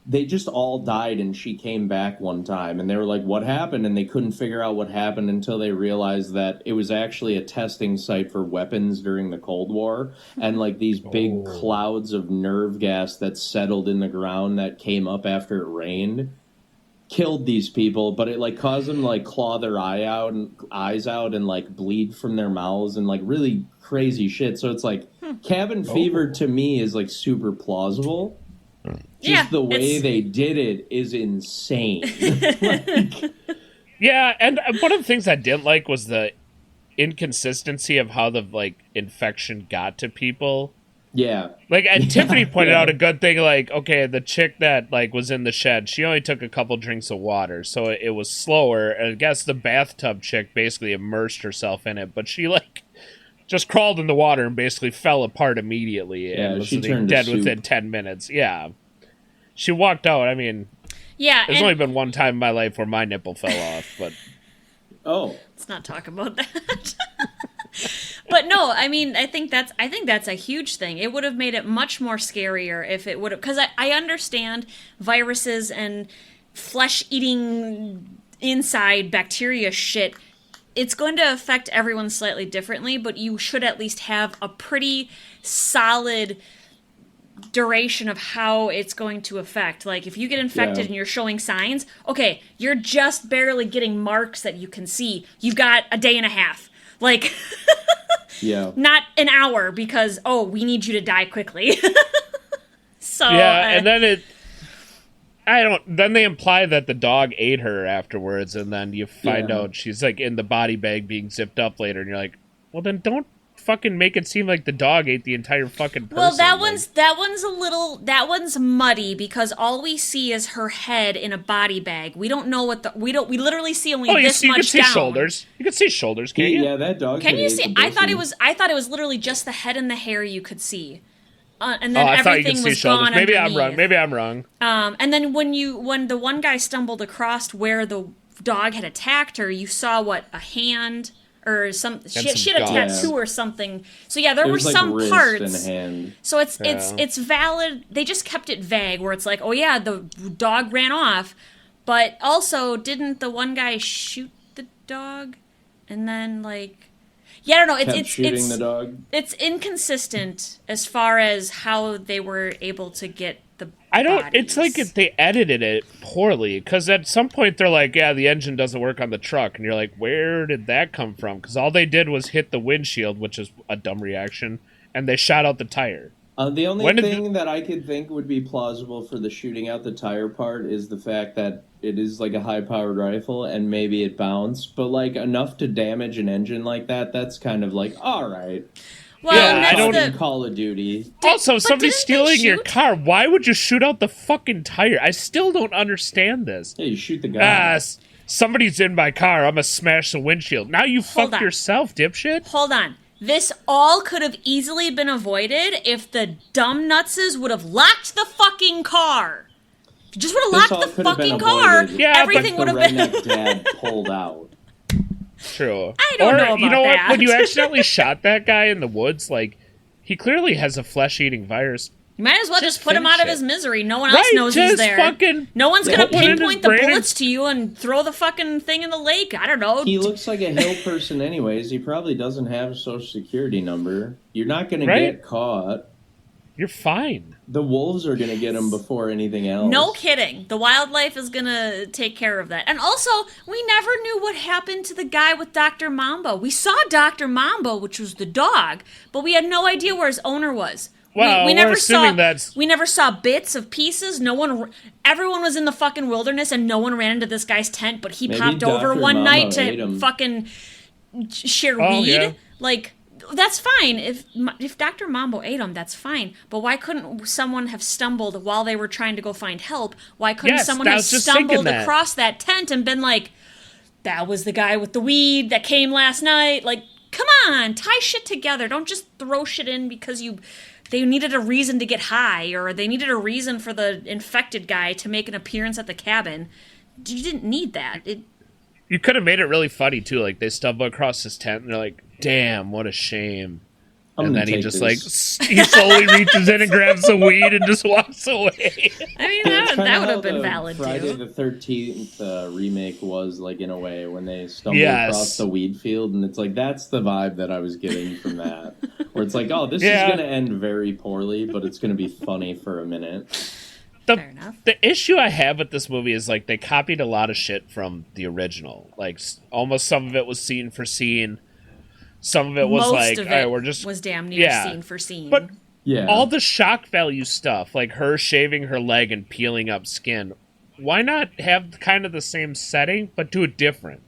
they just all died, and she came back one time and they were like, what happened? And they couldn't figure out what happened until they realized that it was actually a testing site for weapons during the Cold War, and like these big clouds of nerve gas that settled in the ground that came up after it rained killed these people, but it like caused them to like claw their eyes out and like bleed from their mouths and like really crazy shit. So it's like cabin fever to me is like super plausible. Just the way they did it is insane. Yeah, and one of the things I didn't like was the inconsistency of how the like infection got to people. Yeah. Like, and Tiffany pointed out a good thing, like, okay, the chick that, like, was in the shed, she only took a couple drinks of water, so it was slower. And I guess the bathtub chick basically immersed herself in it, but she, like, just crawled in the water and basically fell apart immediately and was dead within 10 minutes. Yeah. She walked out. I mean, there's only been one time in my life where my nipple fell off, but... Oh. Let's not talk about that. But no, I mean, I think that's a huge thing. It would have made it much more scarier if it would have, because I understand viruses and flesh-eating inside bacteria shit. It's going to affect everyone slightly differently, but you should at least have a pretty solid duration of how it's going to affect. Like, if you get infected and you're showing signs, okay, you're just barely getting marks that you can see. You've got a day and a half. Like, not an hour, because, we need you to die quickly. So and then then they imply that the dog ate her afterwards, and then you find out she's like in the body bag being zipped up later, and you're like, well, then don't fucking make it seem like the dog ate the entire fucking person. Well, that one's muddy, because all we see is her head in a body bag. We don't know what we literally see only this much down. You can see shoulders. You can see shoulders, can't you? Yeah, that dog. Can you see? I thought it was literally just the head and the hair you could see. And then everything was gone. Maybe I'm wrong. And then when the one guy stumbled across where the dog had attacked her, you saw a hand or some she had a tattoo or something. So yeah, there were like some wrist parts. and hand. So it's valid. They just kept it vague, where it's like, oh yeah, the dog ran off, but also didn't the one guy shoot the dog, and then like. Yeah, I don't know. It's the dog. It's inconsistent as far as how they were able to get the bodies. It's like if they edited it poorly, because at some point they're like, yeah, the engine doesn't work on the truck, and you're like, where did that come from? Because all they did was hit the windshield, which is a dumb reaction, and they shot out the tire. The only thing that I could think would be plausible for the shooting out the tire part is the fact that it is like a high-powered rifle and maybe it bounced, but like enough to damage an engine like that, that's kind of like, all right. Well, I don't the Call of Duty. Also, somebody's stealing your car. Why would you shoot out the fucking tire? I still don't understand this. Yeah, you shoot the guy. Somebody's in my car. I'm gonna smash the windshield. Now you fucked yourself, dipshit. Hold on. This all could have easily been avoided if the dumb nutses would have locked the fucking car. If you just would have locked the fucking car, everything would have been... redneck dad pulled out. True. I don't know about you know that. what? When you accidentally shot that guy in the woods, like, he clearly has a flesh-eating virus. You might as well just put him out of his misery. No one else knows he's there. No one's going to pinpoint the bullets to you and throw the fucking thing in the lake. I don't know. He looks like a hill person anyways. He probably doesn't have a social security number. You're not going to get caught. You're fine. The wolves are going to get him before anything else. No kidding. The wildlife is going to take care of that. And also, we never knew what happened to the guy with Dr. Mambo. We saw Dr. Mambo, which was the dog, but we had no idea where his owner was. Well, we never saw bits of pieces. Everyone was in the fucking wilderness, and no one ran into this guy's tent. But he popped over one night to fucking share weed. Yeah. Like, that's fine. If Dr. Mambo ate him, that's fine. But why couldn't someone have stumbled while they were trying to go find help? Why couldn't someone have stumbled across that tent and been like, "That was the guy with the weed that came last night"? Like, come on, tie shit together. Don't just throw shit in because they needed a reason to get high, or they needed a reason for the infected guy to make an appearance at the cabin. You didn't need that. You could have made it really funny, too. Like, they stumble across his tent, and they're like, damn, what a shame. And then he just, he slowly reaches in and grabs the weed and just walks away. I mean, that would have been valid, too. Friday the 13th remake was, like, in a way, when they stumbled across the weed field, and it's like, that's the vibe that I was getting from that. Where it's like, oh, this is going to end very poorly, but it's going to be funny for a minute. Fair enough. The issue I have with this movie is, like, they copied a lot of shit from the original. Like, almost some of it was scene for scene. Some of it was was damn near scene for scene. But all the shock value stuff, like her shaving her leg and peeling up skin, why not have kind of the same setting, but do it different?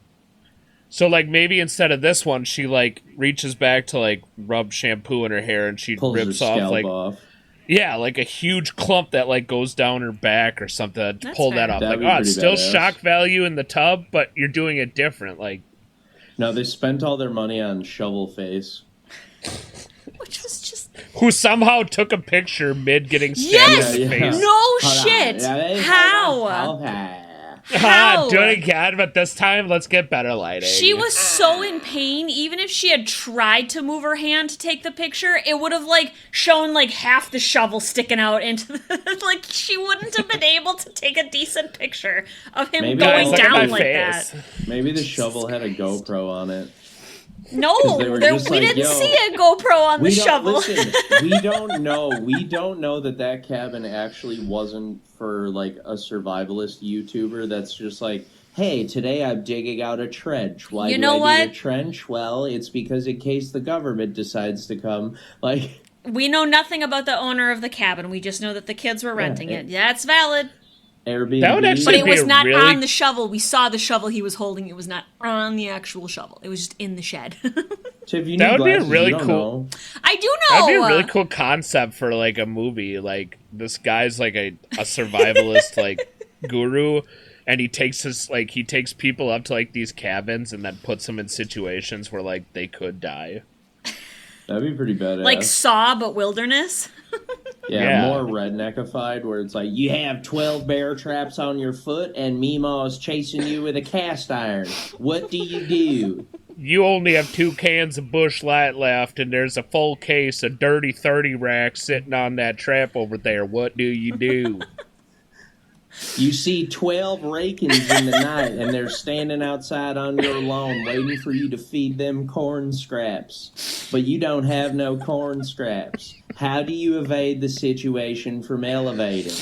So, like, maybe instead of this one, she, like, reaches back to, like, rub shampoo in her hair and she rips off. Yeah, like a huge clump that, like, goes down her back or something to pull that off. Like, it's still shock value in the tub, but you're doing it different. Like, no, they spent all their money on Shovel Face. Which was just... Who somehow took a picture mid getting stabbed in the face. No shit! How? Do it again, but this time let's get better lighting. She was so in pain, even if she had tried to move her hand to take the picture, it would have, like, shown, like, half the shovel sticking out into the... Like, she wouldn't have been able to take a decent picture of him going down like that. Maybe the shovel had a GoPro on it. No, we didn't see a GoPro on the shovel. Listen, we don't know that cabin actually wasn't for, like, a survivalist YouTuber that's just like, hey, today I'm digging out a trench. Why do I need a trench? Well, it's because in case the government decides to come, like... We know nothing about the owner of the cabin. We just know that the kids were renting it. Yeah, it's valid. Airbnb. That would actually but it was not on the shovel. We saw the shovel he was holding. It was not on the actual shovel. It was just in the shed. Tiff, you that would be a really cool... I do know! That would be a really cool concept for, like, a movie. Like, this guy's, like, a survivalist, like, guru, and he takes people up to, like, these cabins and then puts them in situations where, like, they could die. That'd be pretty badass. Like Saw, but wilderness? Yeah, more redneckified, where it's like, you have 12 bear traps on your foot, and Meemaw's chasing you with a cast iron. What do you do? You only have 2 cans of Busch Light left, and there's a full case of Dirty 30 rack sitting on that trap over there. What do you do? You see 12 rakins in the night, and they're standing outside on your lawn waiting for you to feed them corn scraps. But you don't have no corn scraps. How do you evade the situation from elevating?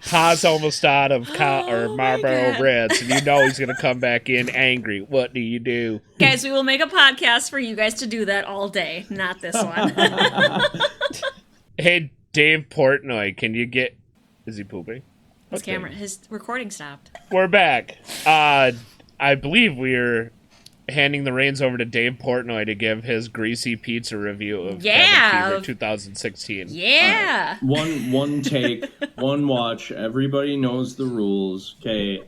Pa's almost out of Marlboro Reds, and you know he's going to come back in angry. What do you do? Guys, we will make a podcast for you guys to do that all day. Not this one. Hey, Dave Portnoy, can you get... Is he pooping? His recording stopped. We're back. I believe we're handing the reins over to Dave Portnoy to give his greasy pizza review of Cabin Fever 2016. Yeah. One take, one watch. Everybody knows the rules. Okay.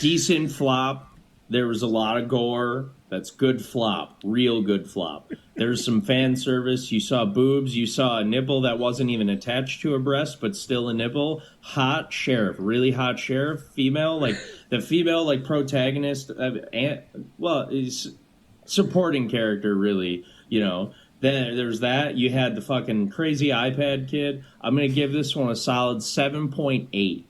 Decent flop. There was a lot of gore. That's good flop. Real good flop. There's some fan service. You saw boobs. You saw a nipple that wasn't even attached to a breast, but still a nipple. Hot sheriff. Really hot sheriff. Female. Like, the female, like, protagonist. Is supporting character, really, you know. Then there's that. You had the fucking crazy iPad kid. I'm going to give this one a solid 7.8.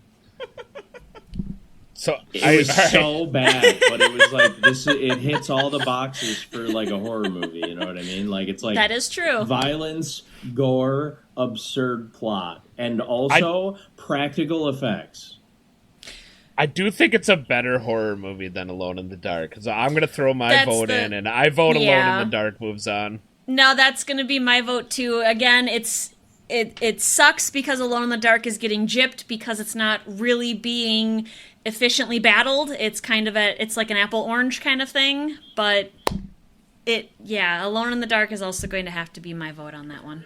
So it was so bad, but it was like this. It hits all the boxes for like a horror movie. You know what I mean? Like it's like that is true. Violence, gore, absurd plot, and also practical effects. I do think it's a better horror movie than Alone in the Dark, because I'm going to throw my vote in, and I vote Alone in the Dark moves on. No, that's going to be my vote too. Again, it sucks because Alone in the Dark is getting gypped because it's not really being efficiently battled. It's kind of it's like an apple orange kind of thing, but Alone in the Dark is also going to have to be my vote on that one.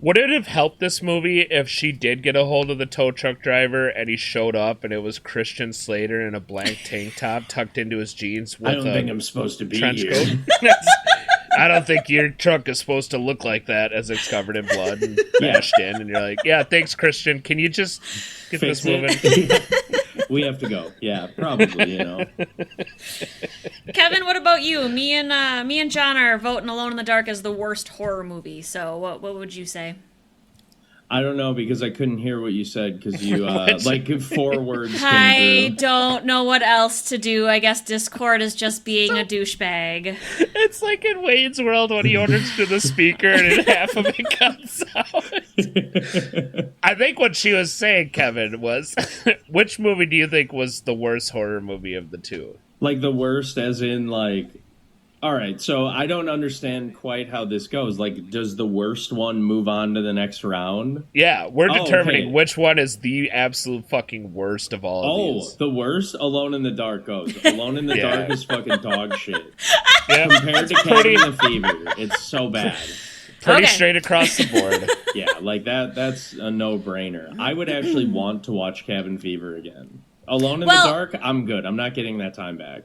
Would it have helped this movie if she did get a hold of the tow truck driver and he showed up and it was Christian Slater in a blank tank top tucked into his jeans with I don't think I'm supposed to be trench here. coat? I don't think your truck is supposed to look like that as it's covered in blood and bashed in. And you're like, yeah, thanks, Christian. Can you just get Fix this moving? We have to go. Yeah, probably, you know. Kevin, what about you? Me and John are voting Alone in the Dark as the worst horror movie. So what would you say? I don't know because I couldn't hear what you said because you like 4 words came I through. don't know what else to do. I guess Discord is just being a douchebag. It's like in Wayne's World when he orders to the speaker and half of it comes out. I think what she was saying, Kevin, was which movie do you think was the worst horror movie of the two? Like the worst as in like... All right, so I don't understand quite how this goes. Like, does the worst one move on to the next round? Yeah, we're determining which one is the absolute fucking worst of all of these. The worst? Alone in the Dark goes. Alone in the Dark is fucking dog shit. Yep. Compared to Cabin in the Fever, it's so bad. Pretty straight across the board. Yeah, like that's a no-brainer. I would actually want to watch Cabin Fever again. Alone in the Dark, I'm good. I'm not getting that time back.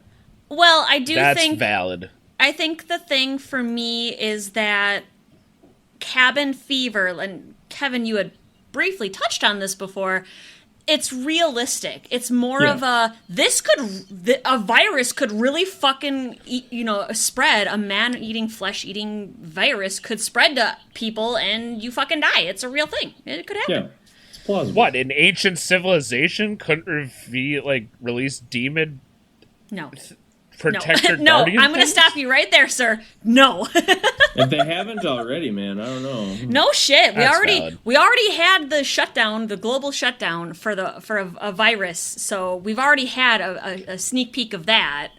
Well, I do think... That's valid. I think the thing for me is that Cabin Fever, and Kevin, you had briefly touched on this before, it's realistic. It's more of a virus could really fucking spread. A man-eating, flesh-eating virus could spread to people, and you fucking die. It's a real thing. It could happen. Yeah, it's plausible. What, an ancient civilization couldn't release demon? No. Protector no, guardian I'm going to things? stop you right there, sir. No. If they haven't already, man, I don't know. No shit. Valid. We already had the shutdown, the global shutdown for a virus. So we've already had a sneak peek of that.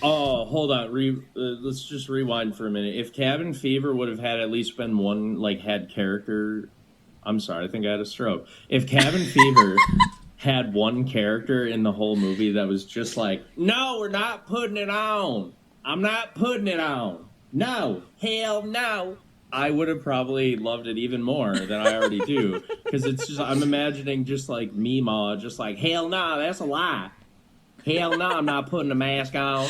Oh, hold on. Let's just rewind for a minute. If Cabin Fever would have had at least been one had character, I'm sorry, I think I had a stroke. If Cabin Fever had one character in the whole movie that was just like, no, we're not putting it on. I'm not putting it on. No, hell no. I would have probably loved it even more than I already do. Because it's just, I'm imagining just like Meemaw, just like, hell no, that's a lie. Hell no, I'm not putting a mask on.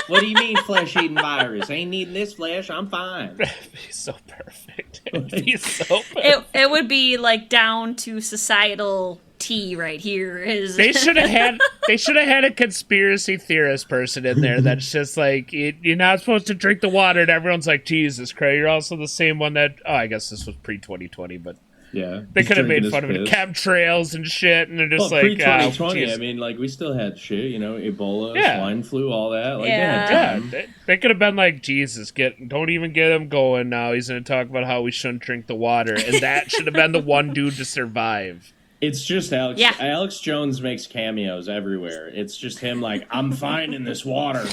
What do you mean flesh-eating virus? Ain't needing this flesh, I'm fine. It'd be so perfect. It'd be so perfect. It would be like down to societal tea right here. They should have had a conspiracy theorist person in there that's just like, you're not supposed to drink the water, and everyone's like, Jesus Christ, you're also the same one that, I guess this was pre-2020, but yeah, they could have made fun of it. Chemtrails and shit, and they're just pre-2020, I mean, like, we still had shit, Ebola, swine flu, all that. Like, they could have been like, Jesus, don't even get him going now. He's going to talk about how we shouldn't drink the water, and that should have been the one dude to survive. It's just Alex. Yeah. Alex Jones makes cameos everywhere. It's just him like, I'm fine in this water.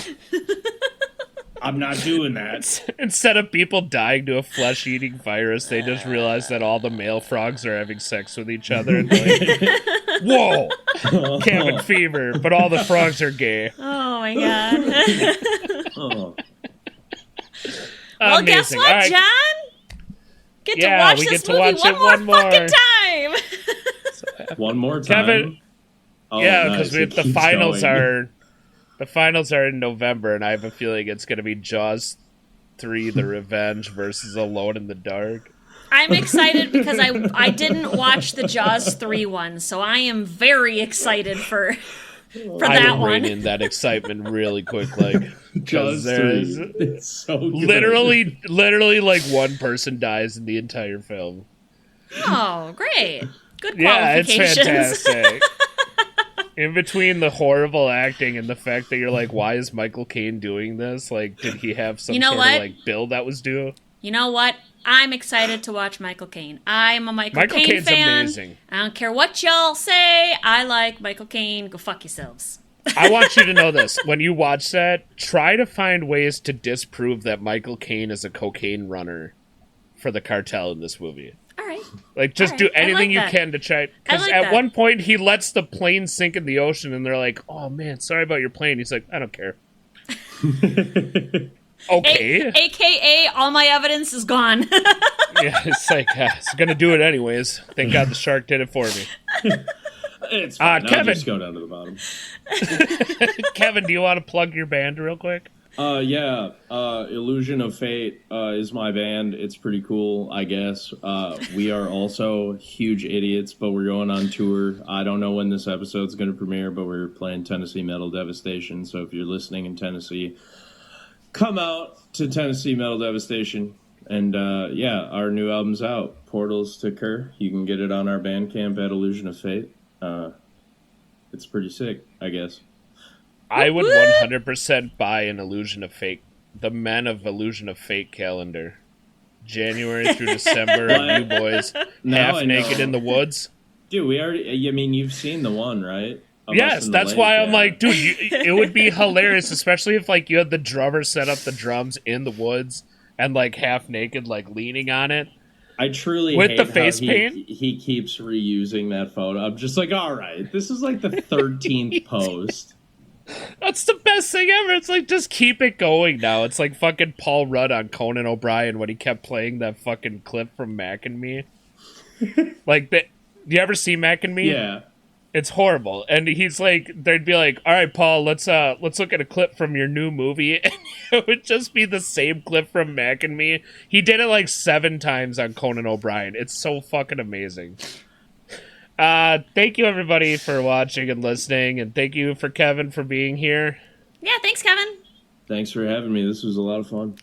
I'm not doing that. Instead of people dying to a flesh-eating virus, they just realize that all the male frogs are having sex with each other. And like, whoa! Cabin fever, but all the frogs are gay. Oh my god. Oh. Well, guess what, right. John? Get to watch this movie one more fucking time. One more time. Kevin, because the finals are in November, and I have a feeling it's going to be Jaws 3: The Revenge versus Alone in the Dark. I'm excited because I didn't watch the Jaws 3 one, so I am very excited for that one. I rein in that excitement really quick, like Jaws 3. It's so good. Literally, like one person dies in the entire film. Oh, great! Good qualifications. Yeah, it's fantastic. In between the horrible acting and the fact that you're like, why is Michael Caine doing this? Like, did he have some sort of like bill that was due? You know what? I'm excited to watch Michael Caine. I'm a Michael Caine Caine's fan. Amazing. I don't care what y'all say. I like Michael Caine. Go fuck yourselves. I want you to know this. When you watch that, try to find ways to disprove that Michael Caine is a cocaine runner for the cartel in this movie. All right. Like, just do anything you can to try. Because at one point, he lets the plane sink in the ocean, and they're like, oh, man, sorry about your plane. He's like, I don't care. Okay. AKA, all my evidence is gone. Yeah, it's like, it's going to do it anyways. Thank God the shark did it for me. It's fine. Kevin. I'll just go down to the bottom. Kevin, do you want to plug your band real quick? Yeah. Illusion of Fate is my band. It's pretty cool, I guess. We are also huge idiots, but we're going on tour. I don't know when this episode's going to premiere, but we're playing Tennessee Metal Devastation. So if you're listening in Tennessee, come out to Tennessee Metal Devastation. And our new album's out, Portals to Kerr. You can get it on our Bandcamp at Illusion of Fate. It's pretty sick, I guess. I would 100% buy an Illusion of Fate, the Men of Illusion of Fate calendar. January through December, you boys, half naked in the woods. Dude, you've seen the one, right? Yes, that's why I'm like, dude, it would be hilarious, especially if like you had the drummer set up the drums in the woods and like half naked, like leaning on it. I truly with hate the face how paint. He keeps reusing that photo. I'm just like, all right, this is like the 13th post. That's the best thing ever. It's like, just keep it going now. It's like fucking Paul Rudd on Conan O'Brien when he kept playing that fucking clip from Mac and Me. Like, do you ever see Mac and Me? Yeah. It's horrible. And he's like, they'd be like, all right, Paul, let's look at a clip from your new movie. And it would just be the same clip from Mac and Me. He did it like 7 times on Conan O'Brien. It's so fucking amazing. Thank you everybody for watching and listening. And thank you for Kevin for being here. Yeah, thanks, Kevin. Thanks for having me. This was a lot of fun.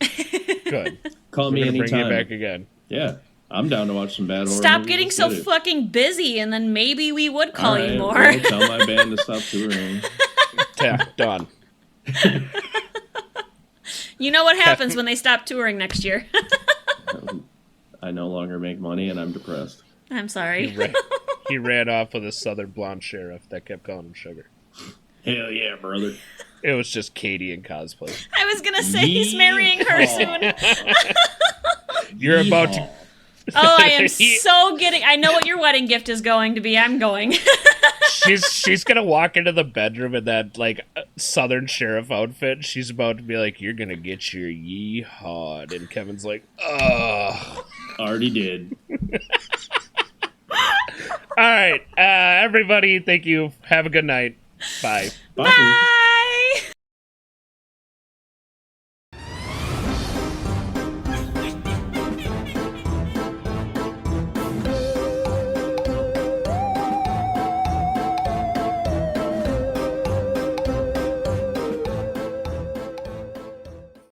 Good. Call me anytime. Bring you back again. Yeah. I'm down to watch some bad horror Stop movies. getting so fucking busy, and then maybe we would call you more. Well, tell my band to stop touring. Yeah, done. You know what happens when they stop touring next year. I no longer make money, and I'm depressed. I'm sorry. He ran off with a southern blonde sheriff that kept calling him Sugar. Hell yeah, brother. It was just Katie in cosplay. I was going to say he's marrying her soon. You're about to... Oh, I am so getting... I know what your wedding gift is going to be. I'm going. She's going to walk into the bedroom in that, like, southern sheriff outfit. She's about to be like, you're going to get your yeehawed. And Kevin's like, ugh. Already did. All right. Everybody, thank you. Have a good night. Bye. Bye.